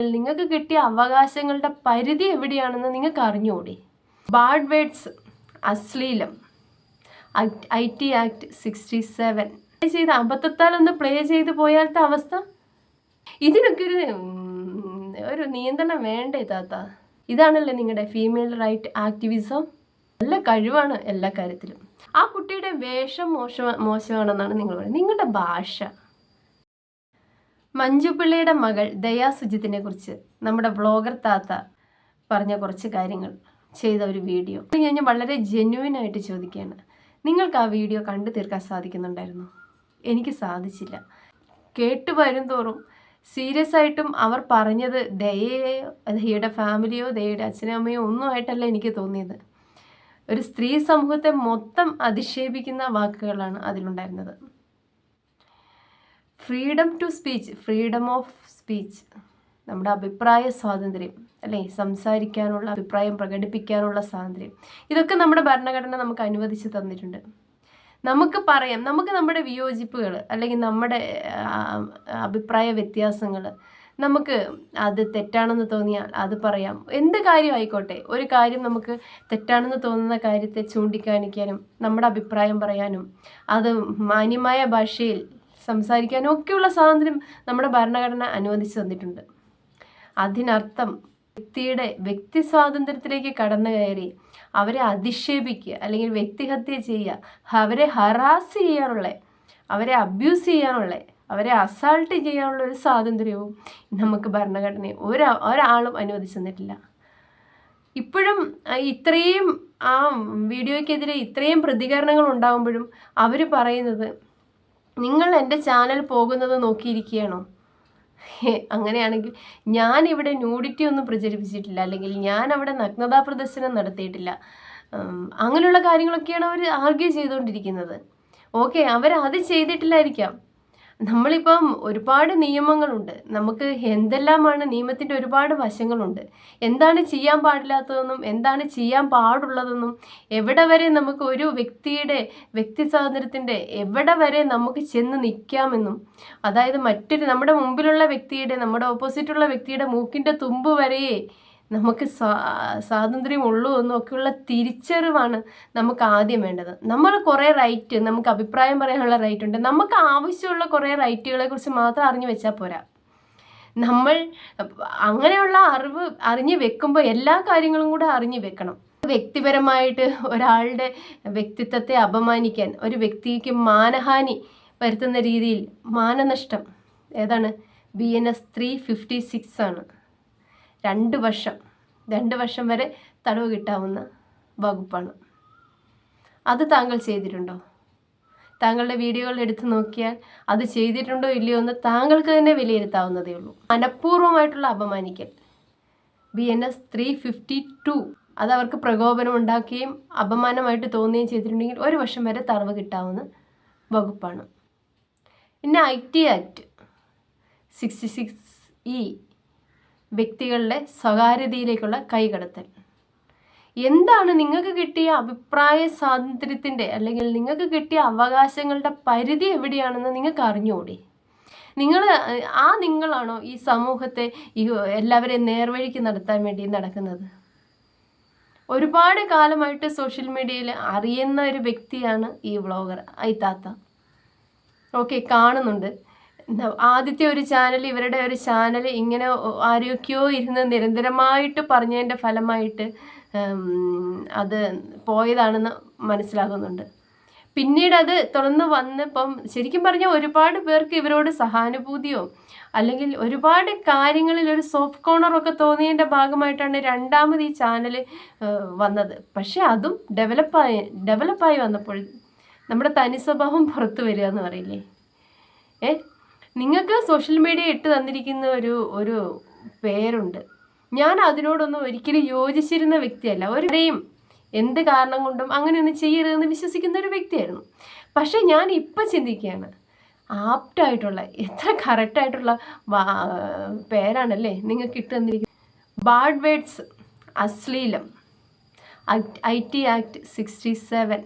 നിങ്ങൾക്ക് കിട്ടിയ അവകാശങ്ങളുടെ പരിധി എവിടെയാണെന്ന് നിങ്ങൾക്ക് അറിഞ്ഞുകൂടി. ബാഡ് വേർഡ്സ്, അശ്ലീലം, IT ആക്ട് 67 ചെയ്ത് അബദ്ധത്താൽ ഒന്ന് പ്ലേ ചെയ്ത് പോയാലത്തെ അവസ്ഥ. ഇതിനൊക്കെ ഒരു നിയന്ത്രണം വേണ്ടേ താത്ത? ഇതാണല്ലേ നിങ്ങളുടെ ഫീമെയിൽ റൈറ്റ് ആക്ടിവിസം? നല്ല കഴിവാണ് എല്ലാ കാര്യത്തിലും. ആ കുട്ടിയുടെ വേഷം മോശമാണെന്നാണ് നിങ്ങൾ പറയുന്നത്. നിങ്ങളുടെ ഭാഷ. മഞ്ജുപിള്ളയുടെ മകൾ ദയാ സുജിത്തിനെ കുറിച്ച് നമ്മുടെ ബ്ലോഗർ താത്ത പറഞ്ഞ കുറച്ച് കാര്യങ്ങൾ ചെയ്ത ഒരു വീഡിയോ ഞാൻ വളരെ ജെന്യുവിനായിട്ട് ചോദിക്കുകയാണ്. നിങ്ങൾക്ക് ആ വീഡിയോ കണ്ടു തീർക്കാൻ സാധിക്കുന്നുണ്ടായിരുന്നു? എനിക്ക് സാധിച്ചില്ല. കേട്ടു വരും തോറും സീരിയസ് ആയിട്ടും അവർ പറഞ്ഞത് ദയയുടെ ഫാമിലിയോ ദയയുടെ അച്ഛനും അമ്മയോ ഒന്നും ആയിട്ടല്ല എനിക്ക് തോന്നിയത്. ഒരു സ്ത്രീ സമൂഹത്തെ മൊത്തം അധിക്ഷേപിക്കുന്ന വാക്കുകളാണ് അതിലുണ്ടായിരുന്നത്. Freedom to speech, freedom of speech, നമ്മുടെ അഭിപ്രായ സ്വാതന്ത്ര്യം അല്ലേ, സംസാരിക്കാനുള്ള, അഭിപ്രായം പ്രകടിപ്പിക്കാനുള്ള സ്വാതന്ത്ര്യം, ഇതൊക്കെ നമ്മുടെ ഭരണഘടന നമുക്ക് അനുവദിച്ച് തന്നിട്ടുണ്ട്. നമുക്ക് പറയാം, നമുക്ക് നമ്മുടെ വിയോജിപ്പുകൾ അല്ലെങ്കിൽ നമ്മുടെ അഭിപ്രായ വ്യത്യാസങ്ങൾ നമുക്ക് അത് തെറ്റാണെന്ന് തോന്നിയാൽ അത് പറയാം. എന്ത് കാര്യം ആയിക്കോട്ടെ, ഒരു കാര്യം നമുക്ക് തെറ്റാണെന്ന് തോന്നുന്ന കാര്യത്തെ ചൂണ്ടിക്കാണിക്കാനും നമ്മുടെ അഭിപ്രായം പറയാനും അത് മാന്യമായ ഭാഷയിൽ സംസാരിക്കാനും ഒക്കെയുള്ള സ്വാതന്ത്ര്യം നമ്മുടെ ഭരണഘടന അനുവദിച്ചു തന്നിട്ടുണ്ട്. അതിനർത്ഥം വ്യക്തിയുടെ വ്യക്തി സ്വാതന്ത്ര്യത്തിലേക്ക് കടന്നു കയറി അവരെ അധിക്ഷേപിക്കുക അല്ലെങ്കിൽ വ്യക്തിഹത്യ ചെയ്യുക, അവരെ ഹറാസ് ചെയ്യാനുള്ള, അവരെ അബ്യൂസ് ചെയ്യാനുള്ള, അവരെ അസാൾട്ട് ചെയ്യാനുള്ള ഒരു സ്വാതന്ത്ര്യവും നമുക്ക് ഭരണഘടനയെ ഒരാളും അനുവദിച്ചു തന്നിട്ടില്ല. ഇപ്പോഴും ഇത്രയും ആ വീഡിയോയ്ക്കെതിരെ ഇത്രയും പ്രതികരണങ്ങൾ ഉണ്ടാകുമ്പോഴും അവർ പറയുന്നത്, നിങ്ങൾ എൻ്റെ ചാനൽ പോകുന്നത് നോക്കിയിരിക്കുകയാണോ? അങ്ങനെയാണെങ്കിൽ ഞാനിവിടെ ന്യൂഡിറ്റി ഒന്നും പ്രചരിപ്പിച്ചിട്ടില്ല, അല്ലെങ്കിൽ ഞാൻ അവിടെ നഗ്നതാ പ്രദർശനം നടത്തിയിട്ടില്ല, അങ്ങനെയുള്ള കാര്യങ്ങളൊക്കെയാണ് അവർ ആർഗ്യൂ ചെയ്തുകൊണ്ടിരിക്കുന്നത്. ഓക്കെ, അവരത് ചെയ്തിട്ടില്ലായിരിക്കാം. നമ്മളിപ്പം ഒരുപാട് നിയമങ്ങളുണ്ട്, നമുക്ക് എന്തെല്ലാമാണ് നിയമത്തിൻ്റെ ഒരുപാട് വശങ്ങളുണ്ട്. എന്താണ് ചെയ്യാൻ പാടില്ലാത്തതെന്നും എന്താണ് ചെയ്യാൻ പാടുള്ളതെന്നും എവിടെ വരെ നമുക്ക് ഒരു വ്യക്തിയുടെ വ്യക്തി സ്വാതന്ത്ര്യത്തിൻ്റെ എവിടെ വരെ നമുക്ക് ചെന്ന് നിൽക്കാമെന്നും, അതായത് നമ്മുടെ മുമ്പിലുള്ള വ്യക്തിയുടെ, നമ്മുടെ ഓപ്പോസിറ്റുള്ള വ്യക്തിയുടെ മൂക്കിൻ്റെ തുമ്പ് വരെയേ നമുക്ക് സ്വാതന്ത്ര്യമുള്ളൂ എന്നൊക്കെയുള്ള തിരിച്ചറിവാണ് നമുക്ക് ആദ്യം വേണ്ടത്. നമ്മൾ കുറേ റൈറ്റ്, നമുക്ക് അഭിപ്രായം പറയാനുള്ള റൈറ്റ് ഉണ്ട്. നമുക്ക് ആവശ്യമുള്ള കുറേ റൈറ്റുകളെ കുറിച്ച് മാത്രം അറിഞ്ഞു വെച്ചാൽ പോരാ. നമ്മൾ അങ്ങനെയുള്ള അറിവ് അറിഞ്ഞു വെക്കുമ്പോൾ എല്ലാ കാര്യങ്ങളും കൂടെ അറിഞ്ഞു വെക്കണം. വ്യക്തിപരമായിട്ട് ഒരാളുടെ വ്യക്തിത്വത്തെ അപമാനിക്കാൻ, ഒരു വ്യക്തിക്ക് മാനഹാനി വരുത്തുന്ന രീതിയിൽ മാനനഷ്ടം, ഏതാണ് BNS 356 ആണ്. 2 വർഷം വരെ തടവ് കിട്ടാവുന്ന വകുപ്പാണ്. അത് താങ്കൾ ചെയ്തിട്ടുണ്ടോ? താങ്കളുടെ വീഡിയോകൾ എടുത്തു നോക്കിയാൽ അത് ചെയ്തിട്ടുണ്ടോ ഇല്ലയോ എന്ന് താങ്കൾക്ക് തന്നെ വിലയിരുത്താവുന്നതേ ഉള്ളൂ. മനഃപൂർവ്വമായിട്ടുള്ള അപമാനിക്കൽ, BNS 352, അത് അവർക്ക് പ്രകോപനം ഉണ്ടാക്കുകയും അപമാനമായിട്ട് തോന്നുകയും ചെയ്തിട്ടുണ്ടെങ്കിൽ 1 വർഷം വരെ തടവ് കിട്ടാവുന്ന വകുപ്പാണ്. പിന്നെ IT ആക്ട് 66E, വ്യക്തികളുടെ സ്വകാര്യതയിലേക്കുള്ള കൈകടത്തൽ. എന്താണ് നിങ്ങൾക്ക് കിട്ടിയ അഭിപ്രായ സ്വാതന്ത്ര്യത്തിൻ്റെ അല്ലെങ്കിൽ നിങ്ങൾക്ക് കിട്ടിയ അവകാശങ്ങളുടെ പരിധി എവിടെയാണെന്ന് നിങ്ങൾക്ക് അറിഞ്ഞുകൂടി. നിങ്ങളാണോ ഈ സമൂഹത്തെ എല്ലാവരെയും നേർവഴിക്ക് നടത്താൻ വേണ്ടി നടക്കുന്നത്? ഒരുപാട് കാലമായിട്ട് സോഷ്യൽ മീഡിയയിൽ അറിയുന്ന ഒരു വ്യക്തിയാണ് ഈ വ്ളോഗർ ഐതാത്ത. ഓക്കെ, കാണുന്നുണ്ട്. ആദ്യത്തെ ഒരു ചാനൽ, ഇവരുടെ ഒരു ചാനൽ ഇങ്ങനെ ആരൊക്കെയോ ഇരുന്ന് നിരന്തരമായിട്ട് പറഞ്ഞതിൻ്റെ ഫലമായിട്ട് അത് പോയതാണെന്ന് മനസ്സിലാകുന്നുണ്ട്. പിന്നീട് അത് തുറന്നു വന്നപ്പം ശരിക്കും പറഞ്ഞാൽ ഒരുപാട് പേർക്ക് ഇവരോട് സഹാനുഭൂതിയോ അല്ലെങ്കിൽ ഒരുപാട് കാര്യങ്ങളിൽ ഒരു സോഫ്റ്റ് കോർണറൊക്കെ തോന്നിയതിൻ്റെ ഭാഗമായിട്ടാണ് രണ്ടാമത് ഈ ചാനൽ വന്നത്. പക്ഷെ അതും ഡെവലപ്പായി വന്നപ്പോൾ നമ്മുടെ തനി സ്വഭാവം പുറത്തു വരിക എന്ന് പറയില്ലേ. നിങ്ങൾക്ക് സോഷ്യൽ മീഡിയ ഇട്ട് തന്നിരിക്കുന്ന ഒരു പേരുണ്ട്. ഞാൻ അതിനോടൊന്നും ഒരിക്കലും യോജിച്ചിരുന്ന വ്യക്തിയല്ല. ഒരെയും എന്ത് കാരണം കൊണ്ടും അങ്ങനെയൊന്നും ചെയ്യരുതെന്ന് വിശ്വസിക്കുന്ന ഒരു വ്യക്തിയായിരുന്നു. പക്ഷെ ഞാൻ ഇപ്പം ചിന്തിക്കുകയാണ്, ആപ്റ്റായിട്ടുള്ള, എത്ര കറക്റ്റായിട്ടുള്ള പേരാണല്ലേ നിങ്ങൾക്ക് ഇട്ട് തന്നിരിക്കുന്നത്. ബാഡ് വേർഡ്സ്, അശ്ലീലം, IT ആക്ട് 67,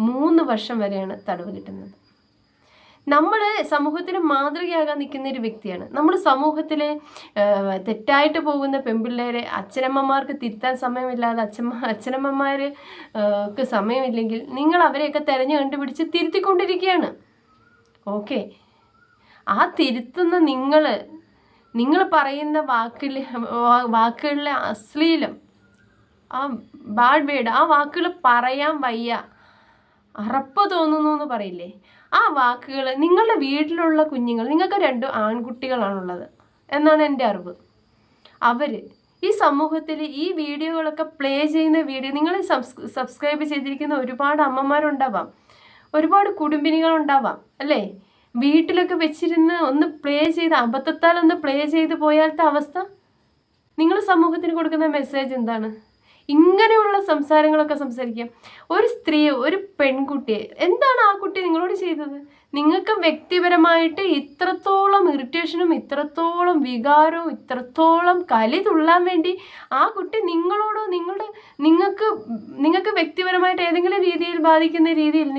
3 വർഷം വരെയാണ് തടവ് കിട്ടുന്നത്. നമ്മൾ സമൂഹത്തിന് മാതൃകയാകാൻ നിൽക്കുന്ന ഒരു വ്യക്തിയാണ്. നമ്മൾ സമൂഹത്തിൽ തെറ്റായിട്ട് പോകുന്ന പെൺപിള്ളേരെ അച്ഛനമ്മമാർക്ക് തിരുത്താൻ സമയമില്ലാതെ അച്ഛനമ്മമാർക്ക് സമയമില്ലെങ്കിൽ നിങ്ങൾ അവരെയൊക്കെ തിരഞ്ഞു കണ്ടുപിടിച്ച് തിരുത്തിക്കൊണ്ടിരിക്കുകയാണ്. ഓക്കെ, ആ തിരുത്തുന്ന നിങ്ങൾ പറയുന്ന വാക്കുകളിലെ അശ്ലീലം, ആ ബാഡ് വേർഡ്, ആ വാക്കുകൾ പറയാൻ വയ്യ, അറപ്പ് തോന്നുന്നു എന്ന് പറയില്ലേ, ആ വാക്കുകൾ നിങ്ങളുടെ വീട്ടിലുള്ള കുഞ്ഞുങ്ങൾ, നിങ്ങൾക്ക് 2 ആൺകുട്ടികളാണുള്ളത് എന്നാണ് എൻ്റെ അറിവ്. അവർ ഈ സമൂഹത്തിൽ ഈ വീഡിയോകളൊക്കെ പ്ലേ ചെയ്യുന്ന നിങ്ങൾ സബ്സ്ക്രൈബ് ചെയ്തിരിക്കുന്ന ഒരുപാട് അമ്മമാരുണ്ടാവാം, ഒരുപാട് കുടുംബിനികളുണ്ടാവാം അല്ലേ? വീട്ടിലൊക്കെ വെച്ചിരുന്ന് ഒന്ന് പ്ലേ ചെയ്ത് അബദ്ധത്താൽ ഒന്ന് പ്ലേ ചെയ്ത് പോയാലത്തെ അവസ്ഥ, നിങ്ങൾ സമൂഹത്തിന് കൊടുക്കുന്ന മെസ്സേജ് എന്താണ്? ഇങ്ങനെയുള്ള സംസാരങ്ങളൊക്കെ സംസാരിക്കാം. ഒരു സ്ത്രീ, ഒരു പെൺകുട്ടിയെ, എന്താണ് ആ കുട്ടി നിങ്ങളോട് ചെയ്തത്? നിങ്ങൾക്ക് വ്യക്തിപരമായിട്ട് ഇത്രത്തോളം ഇറിറ്റേഷനും ഇത്രത്തോളം വികാരവും ഇത്രത്തോളം കലി തുള്ളാൻ വേണ്ടി ആ കുട്ടി നിങ്ങളോടോ നിങ്ങൾക്ക് വ്യക്തിപരമായിട്ട് ഏതെങ്കിലും രീതിയിൽ ബാധിക്കുന്ന രീതിയിൽ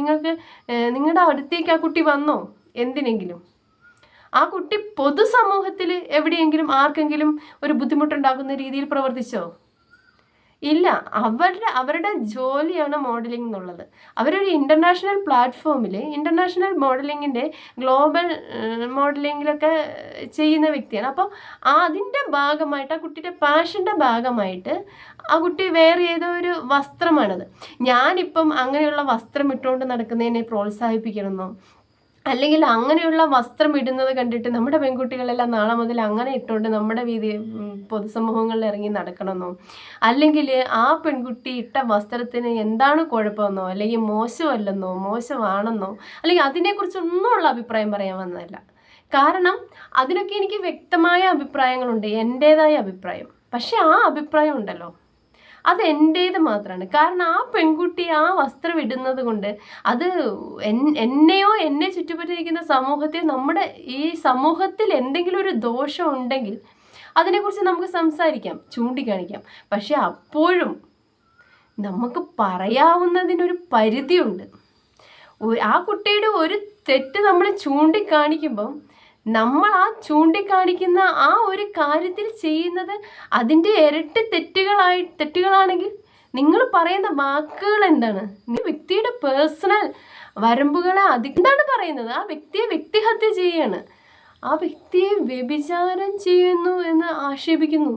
നിങ്ങളുടെ അടുത്തേക്ക് ആ കുട്ടി വന്നോ? എന്തിനെങ്കിലും ആ കുട്ടി പൊതുസമൂഹത്തിൽ എവിടെയെങ്കിലും ആർക്കെങ്കിലും ഒരു ബുദ്ധിമുട്ടുണ്ടാക്കുന്ന രീതിയിൽ പ്രവർത്തിച്ചോ? ഇല്ല. അവരുടെ ജോലിയാണ് മോഡലിംഗ് എന്നുള്ളത്. അവരൊരു ഇൻ്റർനാഷണൽ പ്ലാറ്റ്ഫോമിൽ ഇൻ്റർനാഷണൽ മോഡലിങ്ങിൻ്റെ ഗ്ലോബൽ മോഡലിങ്ങിലൊക്കെ ചെയ്യുന്ന വ്യക്തിയാണ്. അപ്പോൾ അതിൻ്റെ ഭാഗമായിട്ട്, ആ കുട്ടിയുടെ പാഷൻ്റെ ഭാഗമായിട്ട് ആ കുട്ടി വേറെ ഏതോ ഒരു വസ്ത്രമാണത്. ഞാനിപ്പം അങ്ങനെയുള്ള വസ്ത്രം ഇട്ടുകൊണ്ട് നടക്കുന്നതിനെ പ്രോത്സാഹിപ്പിക്കണമെന്നോ, അല്ലെങ്കിൽ അങ്ങനെയുള്ള വസ്ത്രം ഇടുന്നത് കണ്ടിട്ട് നമ്മുടെ പെൺകുട്ടികളെല്ലാം നാളെ മുതൽ അങ്ങനെ ഇട്ടുകൊണ്ട് നമ്മുടെ പൊതുസമൂഹങ്ങളിൽ ഇറങ്ങി നടക്കണമെന്നോ, അല്ലെങ്കിൽ ആ പെൺകുട്ടി ഇട്ട വസ്ത്രത്തിന് എന്താണ് കുഴപ്പമെന്നോ, അല്ലെങ്കിൽ മോശമല്ലെന്നോ, മോശമാണെന്നോ, അല്ലെങ്കിൽ അതിനെക്കുറിച്ചൊന്നുമുള്ള അഭിപ്രായം പറയാൻ വന്നതല്ല. കാരണം അതിനൊക്കെ എനിക്ക് വ്യക്തമായ അഭിപ്രായങ്ങളുണ്ട്, എൻ്റേതായ അഭിപ്രായം. പക്ഷെ ആ അഭിപ്രായം ഉണ്ടല്ലോ, അത് എൻ്റേത് മാത്രമാണ്. കാരണം ആ പെൺകുട്ടി ആ വസ്ത്രം ഇടുന്നത് കൊണ്ട് അത് എന്നെയോ എന്നെ ചുറ്റുപറ്റിയിരിക്കുന്ന സമൂഹത്തെ, നമ്മുടെ ഈ സമൂഹത്തിൽ എന്തെങ്കിലും ഒരു ദോഷം ഉണ്ടെങ്കിൽ അതിനെക്കുറിച്ച് നമുക്ക് സംസാരിക്കാം, ചൂണ്ടിക്കാണിക്കാം. പക്ഷെ അപ്പോഴും നമുക്ക് പറയാവുന്നതിനൊരു പരിധിയുണ്ട്. ആ കുട്ടിയുടെ ഒരു തെറ്റ് നമ്മൾ ചൂണ്ടിക്കാണിക്കുമ്പം നമ്മൾ ആ ചൂണ്ടിക്കാണിക്കുന്ന ആ ഒരു കാര്യത്തിൽ ചെയ്യുന്നത് അതിൻ്റെ ഇരട്ടി തെറ്റുകളാണെങ്കിൽ നിങ്ങൾ പറയുന്ന വാക്കുകൾ എന്താണ്? വ്യക്തിയുടെ പേഴ്സണൽ വരമ്പുകളെ എന്താണ് പറയുന്നത്? ആ വ്യക്തിയെ വ്യക്തിഹത്യ ചെയ്യാണ്, ആ വ്യക്തിയെ വ്യഭിചാരം ചെയ്യുന്നു എന്ന് ആക്ഷേപിക്കുന്നു,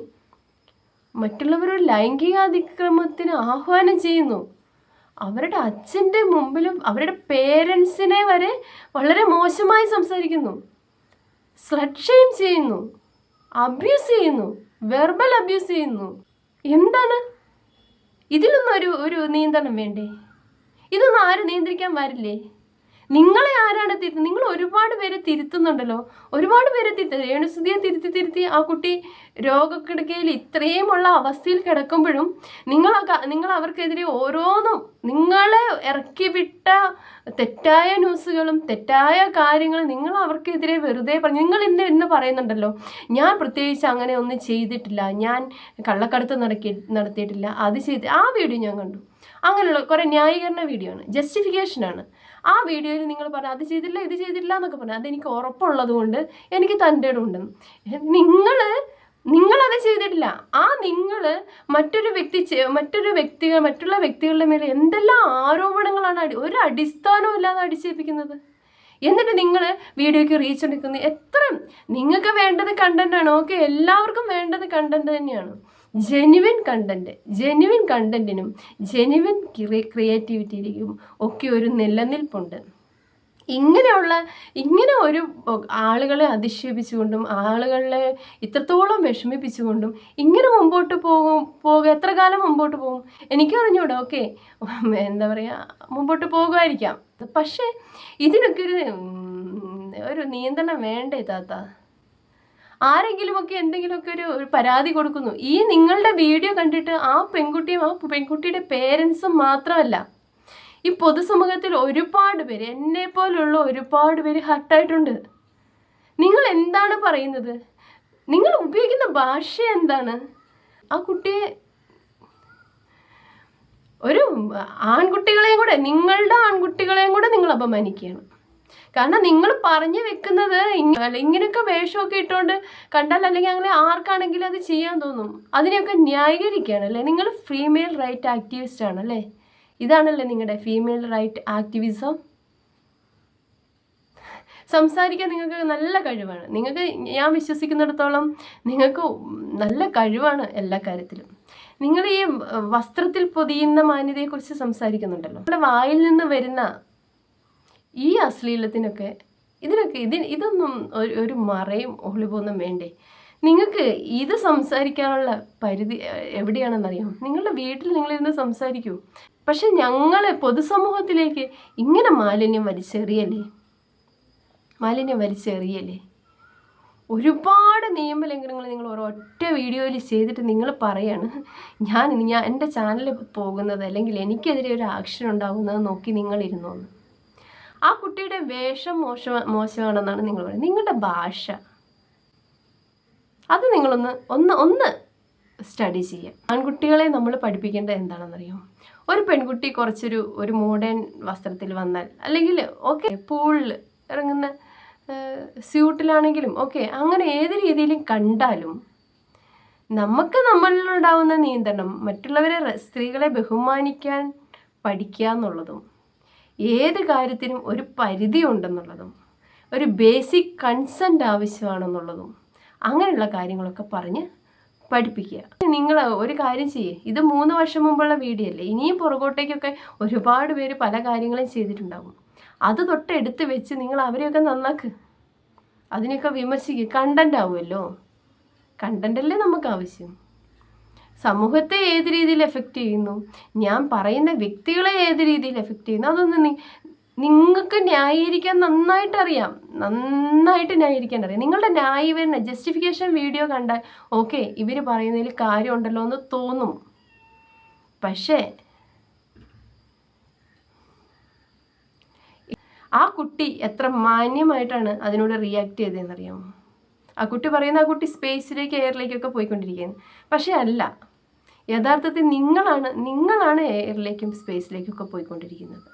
മറ്റുള്ളവരുടെ ലൈംഗിക അതിക്രമത്തിന് ആഹ്വാനം ചെയ്യുന്നു, അവരുടെ അച്ഛൻ്റെ മുമ്പിലും അവരുടെ പേരൻസിനെ വരെ വളരെ മോശമായി സംസാരിക്കുന്നു, സ്ലട്ട് ഷെയിം ചെയ്യുന്നു, അബ്യൂസ് ചെയ്യുന്നു, വെർബൽ അബ്യൂസ് ചെയ്യുന്നു. എന്താണ് ഇതിലൊന്നും ഒരു നിയന്ത്രണം വേണ്ടേ? ഇതൊന്നും ആരും നിയന്ത്രിക്കാൻ വരില്ലേ? നിങ്ങളെ ആരാണ് തിരുത്തുന്നത്? നിങ്ങൾ ഒരുപാട് പേരെ തിരുത്തുന്നുണ്ടല്ലോ, ഒരുപാട് പേരെ രേണുസുതിയെ തിരുത്തി ആ കുട്ടി രോഗക്കിടക്കയിൽ ഇത്രയുമുള്ള അവസ്ഥയിൽ കിടക്കുമ്പോഴും നിങ്ങൾ അവർക്കെതിരെ ഓരോന്നും നിങ്ങളെ ഇറക്കി വിട്ട തെറ്റായ ന്യൂസുകളും തെറ്റായ കാര്യങ്ങളും നിങ്ങൾ അവർക്കെതിരെ വെറുതെ പറഞ്ഞു. നിങ്ങൾ ഇന്ന് പറയുന്നുണ്ടല്ലോ, ഞാൻ പ്രത്യേകിച്ച് അങ്ങനെ ഒന്നും ചെയ്തിട്ടില്ല, ഞാൻ കള്ളക്കടത്ത് നടത്തിയിട്ടില്ല, അത് ചെയ്ത്. ആ വീഡിയോ ഞാൻ കണ്ടു. അങ്ങനെയുള്ള കുറേ ന്യായീകരണ വീഡിയോ ആണ്, ജസ്റ്റിഫിക്കേഷനാണ്. ആ വീഡിയോയിൽ നിങ്ങൾ പറഞ്ഞു അത് ചെയ്തില്ല ഇത് ചെയ്തില്ല എന്നൊക്കെ പറഞ്ഞു. അതെനിക്ക് ഉറപ്പുള്ളത് കൊണ്ട് എനിക്ക് തൻ്റെ ഇടമുണ്ടെന്ന്. നിങ്ങളത് ചെയ്തിട്ടില്ല. നിങ്ങൾ മറ്റുള്ള വ്യക്തികളുടെ മേലെ എന്തെല്ലാം ആരോപണങ്ങളാണ് ഒരു അടിസ്ഥാനവും ഇല്ലാതെ അടിച്ചേൽപ്പിക്കുന്നത്. എന്നിട്ട് നിങ്ങൾ വീഡിയോയ്ക്ക് റീച്ച് എടുക്കുന്നത്. നിങ്ങൾക്ക് വേണ്ടത് കണ്ടന്റാണ്. ഓക്കെ, എല്ലാവർക്കും വേണ്ടത് കണ്ടന്റ് തന്നെയാണ്. ജെന്യുവിൻ കണ്ടന്റിനും ജെന്യുവിൻ ക്രിയേറ്റിവിറ്റിയിലേക്കും ഒക്കെ ഒരു നിലനിൽപ്പുണ്ട്. ഇങ്ങനെ ഒരു ആളുകളെ അധിക്ഷേപിച്ചുകൊണ്ടും ആളുകളെ ഇത്രത്തോളം വിഷമിപ്പിച്ചുകൊണ്ടും ഇങ്ങനെ മുമ്പോട്ട് എത്ര കാലം മുമ്പോട്ട് പോകും എനിക്കറിഞ്ഞൂടാ. ഓക്കെ, എന്താ പറയുക, മുമ്പോട്ട് പോകുമായിരിക്കാം. പക്ഷേ ഇതിനൊക്കെ ഒരു നിയന്ത്രണം വേണ്ടേ താത്ത? ആരെങ്കിലുമൊക്കെ എന്തെങ്കിലുമൊക്കെ ഒരു പരാതി കൊടുക്കുന്നു. ഈ നിങ്ങളുടെ വീഡിയോ കണ്ടിട്ട് ആ പെൺകുട്ടിയും ആ പെൺകുട്ടിയുടെ പേരൻസും മാത്രമല്ല, ഈ പൊതുസമൂഹത്തിൽ ഒരുപാട് പേര്, എന്നെ പോലുള്ള ഒരുപാട് പേര് ഹർട്ടായിട്ടുണ്ട്. നിങ്ങൾ എന്താണ് പറയുന്നത്? നിങ്ങൾ ഉപയോഗിക്കുന്ന ഭാഷ എന്താണ്? ആ കുട്ടിയെ, ഒരു ആൺകുട്ടികളെയും കൂടെ, നിങ്ങളുടെ ആൺകുട്ടികളെയും കൂടെ നിങ്ങൾ അപമാനിക്കുകയാണ്. കാരണം നിങ്ങൾ പറഞ്ഞു വെക്കുന്നത് ഇങ്ങനെയൊക്കെ വേഷമൊക്കെ ഇട്ടുകൊണ്ട് കണ്ടാൽ അല്ലെങ്കിൽ അങ്ങനെ ആർക്കാണെങ്കിലും അത് ചെയ്യാൻ തോന്നും. അതിനെയൊക്കെ ന്യായീകരിക്കുകയാണ് അല്ലേ? നിങ്ങൾ ഫീമെയിൽ റൈറ്റ് ആക്ടിവിസ്റ്റ് ആണല്ലേ? ഇതാണല്ലേ നിങ്ങളുടെ ഫീമെയിൽ റൈറ്റ് ആക്ടിവിസം? സംസാരിക്കാൻ നിങ്ങൾക്ക് നല്ല കഴിവാണ്. നിങ്ങൾക്ക് ഞാൻ വിശ്വസിക്കുന്നിടത്തോളം നിങ്ങൾക്ക് നല്ല കഴിവാണ് എല്ലാ കാര്യത്തിലും. നിങ്ങൾ ഈ വസ്ത്രത്തിൽ പൊതിയുന്ന മാന്യതയെക്കുറിച്ച് സംസാരിക്കുന്നുണ്ടല്ലോ. നമ്മുടെ വായിൽ നിന്ന് വരുന്ന ഈ അശ്ലീലത്തിനൊക്കെ ഇതൊന്നും ഒരു മറയും ഒളിവൊന്നും വേണ്ടേ? നിങ്ങൾക്ക് ഇത് സംസാരിക്കാനുള്ള പരിധി എവിടെയാണെന്നറിയാം? നിങ്ങളുടെ വീട്ടിൽ നിങ്ങളിരുന്ന് സംസാരിക്കൂ. പക്ഷെ ഞങ്ങൾ പൊതുസമൂഹത്തിലേക്ക് ഇങ്ങനെ മാലിന്യം വലിച്ചെറിയല്ലേ? ഒരുപാട് നിയമലംഘനങ്ങൾ നിങ്ങൾ ഒരൊറ്റ വീഡിയോയിൽ ചെയ്തിട്ട് നിങ്ങൾ പറയാണ് ഞാൻ എൻ്റെ ചാനൽ പോകുന്നത് അല്ലെങ്കിൽ എനിക്കെതിരെ ഒരു ആക്ഷൻ ഉണ്ടാകുന്നത് നോക്കി നിങ്ങളിരുന്നോന്ന്. ആ കുട്ടിയുടെ വേഷം മോശമാണെന്നാണ് നിങ്ങൾ പറയുന്നത്. നിങ്ങളുടെ ഭാഷ അത് നിങ്ങളൊന്ന് സ്റ്റഡി ചെയ്യുക. ആൺകുട്ടികളെ നമ്മൾ പഠിപ്പിക്കേണ്ടത് എന്താണെന്നറിയോ? ഒരു പെൺകുട്ടി ഒരു മോഡേൺ വസ്ത്രത്തിൽ വന്നാൽ, അല്ലെങ്കിൽ ഓക്കെ പൂളിൽ ഇറങ്ങുന്ന സ്യൂട്ടിലാണെങ്കിലും ഓക്കെ, അങ്ങനെ ഏത് രീതിയിലും കണ്ടാലും നമുക്ക് നമ്മളിലുണ്ടാവുന്ന നിയന്ത്രണം, മറ്റുള്ളവരെ സ്ത്രീകളെ ബഹുമാനിക്കാൻ പഠിക്കുക എന്നുള്ളതും, ഏത് കാര്യത്തിനും ഒരു പരിധി ഉണ്ടെന്നുള്ളതും, ഒരു ബേസിക് കൺസെൻറ്റ് ആവശ്യമാണെന്നുള്ളതും, അങ്ങനെയുള്ള കാര്യങ്ങളൊക്കെ പറഞ്ഞ് പഠിപ്പിക്കുക. നിങ്ങൾ ഒരു കാര്യം ചെയ്യേ, ഇത് 3 വർഷം മുമ്പുള്ള വീഡിയോ അല്ലേ? ഇനിയും പുറകോട്ടേക്കൊക്കെ ഒരുപാട് പേര് പല കാര്യങ്ങളും ചെയ്തിട്ടുണ്ടാകും. അത് തൊട്ടെടുത്ത് വെച്ച് നിങ്ങൾ അവരെയൊക്കെ നന്നാക്ക്, അതിനെയൊക്കെ വിമർശിക്കുക. കണ്ടൻ്റ് ആവുമല്ലോ, കണ്ടൻ്റല്ലേ നമുക്ക് ആവശ്യം. സമൂഹത്തെ ഏത് രീതിയിൽ എഫക്റ്റ് ചെയ്യുന്നു, ഞാൻ പറയുന്ന വ്യക്തികളെ ഏത് രീതിയിൽ എഫക്റ്റ് ചെയ്യുന്നു, അതൊന്നും നിങ്ങൾക്ക് ന്യായീകരിക്കാൻ നന്നായിട്ട് അറിയാം. നിങ്ങളുടെ ന്യായീകരണ ജസ്റ്റിഫിക്കേഷൻ വീഡിയോ കണ്ടാൽ ഓക്കെ ഇവർ പറയുന്നതിൽ കാര്യമുണ്ടല്ലോ എന്ന് തോന്നും. പക്ഷേ ആ കുട്ടി എത്ര മാന്യമായിട്ടാണ് അതിനോട് റിയാക്ട് ചെയ്തതെന്നറിയാമോ? ആ കുട്ടി പറയുന്ന ആ കുട്ടി സ്പേസിലേക്ക് എയറിലേക്കൊക്കെ പോയിക്കൊണ്ടിരിക്കുകയാണ്. പക്ഷേ അല്ല, യഥാർത്ഥത്തിൽ നിങ്ങളാണ് എയറിലേക്കും സ്പേസിലേക്കൊക്കെ പോയിക്കൊണ്ടിരിക്കുന്നത്.